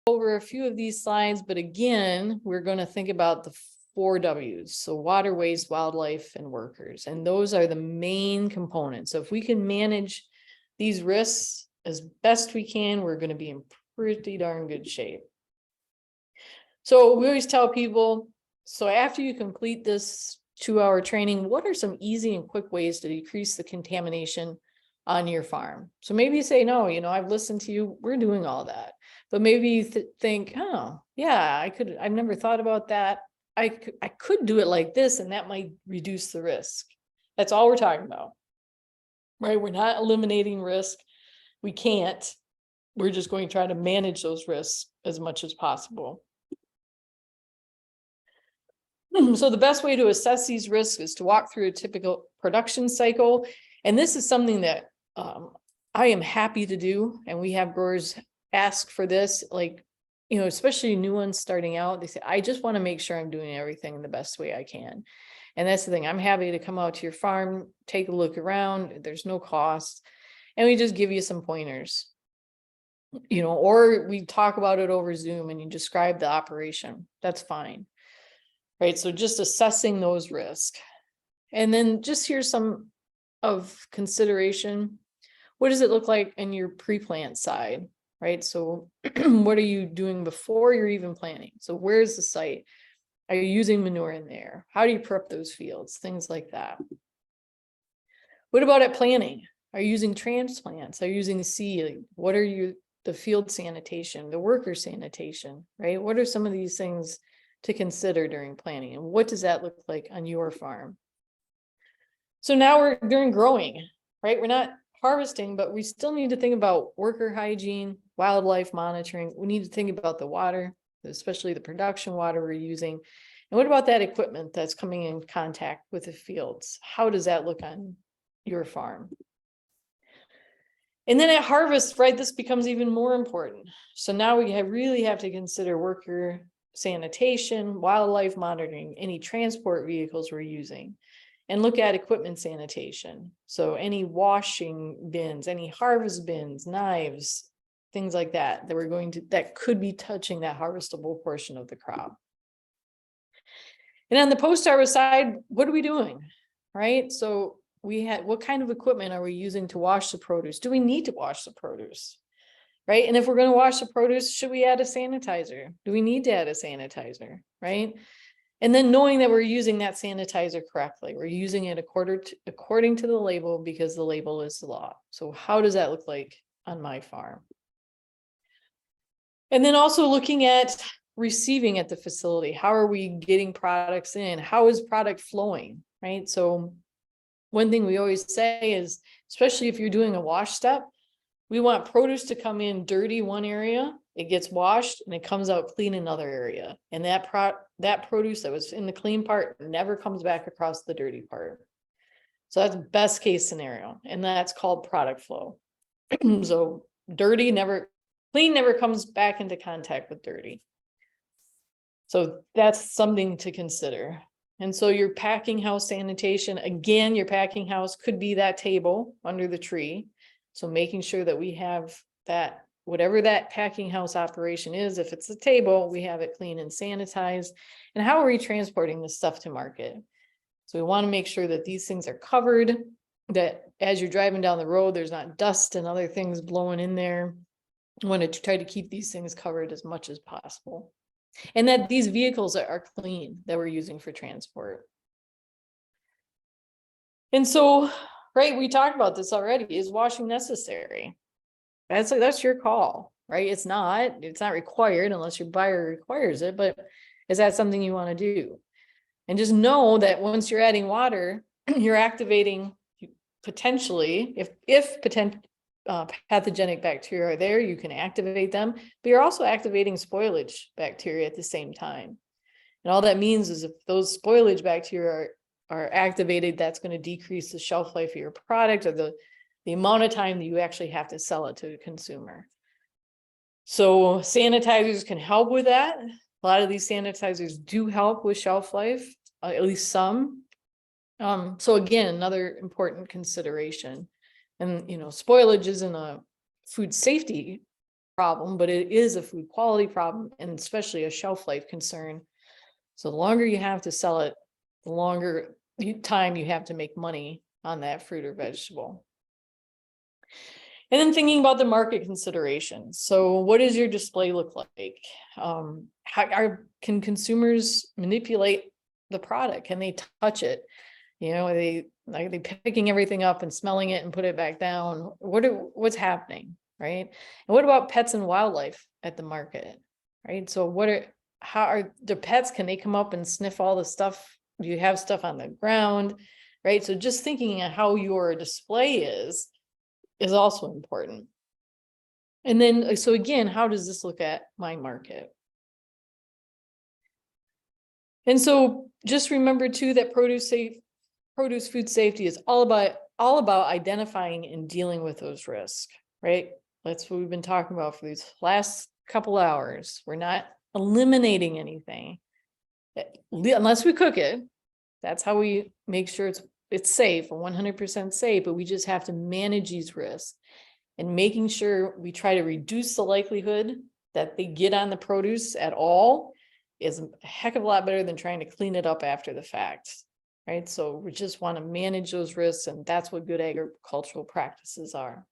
over a few of these slides, but again, we're going to think about the 4 W's. So water, waste, wildlife, and workers. And those are the main components. So if we can manage these risks as best we can, we're going to be in pretty darn good shape. So we always tell people, so after you complete this 2-hour training, what are some easy and quick ways to decrease the contamination on your farm? So maybe you say, no, I've listened to you, we're doing all that. But maybe you think, oh, yeah, I've never thought about that. I could do it like this, and that might reduce the risk. That's all we're talking about, right? We're not eliminating risk. We can't. We're just going to try to manage those risks as much as possible. So the best way to assess these risks is to walk through a typical production cycle. And this is something that I am happy to do. And we have growers ask for this, like, especially new ones starting out. They say, I just want to make sure I'm doing everything the best way I can. And that's the thing. I'm happy to come out to your farm, take a look around. There's no cost. And we just give you some pointers, or we talk about it over Zoom and you describe the operation. That's fine. Right. So just assessing those risks. And then just here's some of consideration. What does it look like in your pre-plant side? Right. So what are you doing before you're even planting? So where's the site? Are you using manure in there? How do you prep those fields? Things like that. What about at planting? Are you using transplants? Are you using seed? What are the field sanitation, the worker sanitation, right? What are some of these things to consider during planting, and what does that look like on your farm? So now we're during growing, right? We're not harvesting, but we still need to think about worker hygiene, wildlife monitoring. We need to think about the water, especially the production water we're using. And what about that equipment that's coming in contact with the fields? How does that look on your farm? And then at harvest, right, this becomes even more important. So now we really have to consider worker sanitation, wildlife monitoring, any transport vehicles we're using, and look at equipment sanitation. So any washing bins, any harvest bins, knives, things like that, that could be touching that harvestable portion of the crop. And on the post-harvest side, what are we doing? Right? So what kind of equipment are we using to wash the produce? Do we need to wash the produce? Right? And if we're going to wash the produce, should we add a sanitizer? Do we need to add a sanitizer? Right? And then knowing that we're using that sanitizer correctly, we're using it according to the label, because the label is the law. So how does that look like on my farm? And then also looking at receiving at the facility. How are we getting products in? How is product flowing? Right? So one thing we always say is, especially if you're doing a wash step, we want produce to come in dirty one area, it gets washed, and it comes out clean another area. And that produce that was in the clean part never comes back across the dirty part. So that's best case scenario. And that's called product flow. So clean never comes back into contact with dirty. So that's something to consider. And so your packing house sanitation, again, your packing house could be that table under the tree. So making sure that we have that, whatever that packing house operation is, if it's a table, we have it clean and sanitized. And how are we transporting this stuff to market? So we want to make sure that these things are covered, that as you're driving down the road, there's not dust and other things blowing in there. We want to try to keep these things covered as much as possible. And that these vehicles are clean that we're using for transport. And so, right, we talked about this already. Is washing necessary? That's your call, right? It's not required unless your buyer requires it, but is that something you want to do? And just know that once you're adding water, you're activating potentially, if pathogenic bacteria are there, you can activate them, but you're also activating spoilage bacteria at the same time. And all that means is if those spoilage bacteria are activated, that's going to decrease the shelf life of your product, or the amount of time that you actually have to sell it to a consumer. So sanitizers can help with that. A lot of these sanitizers do help with shelf life, at least some. So again, another important consideration. And spoilage isn't a food safety problem, but it is a food quality problem and especially a shelf life concern. So the longer you have to sell it, the longer time you have to make money on that fruit or vegetable. And then thinking about the market considerations. So what does your display look like? Can consumers manipulate the product? Can they touch it? You know, are they picking everything up and smelling it and put it back down? What's happening, right? And what about pets and wildlife at the market, right? So how are the pets? Can they come up and sniff all the stuff? Do you have stuff on the ground, right? So just thinking of how your display is also important. And then, so again, how does this look at my market? And so just remember too that produce food safety is all about identifying and dealing with those risks, right? That's what we've been talking about for these last couple hours. We're not eliminating anything unless we cook it. That's how we make sure it's safe or 100% safe, but we just have to manage these risks and making sure we try to reduce the likelihood that they get on the produce at all is a heck of a lot better than trying to clean it up after the fact, right? So we just want to manage those risks, and that's what good agricultural practices are.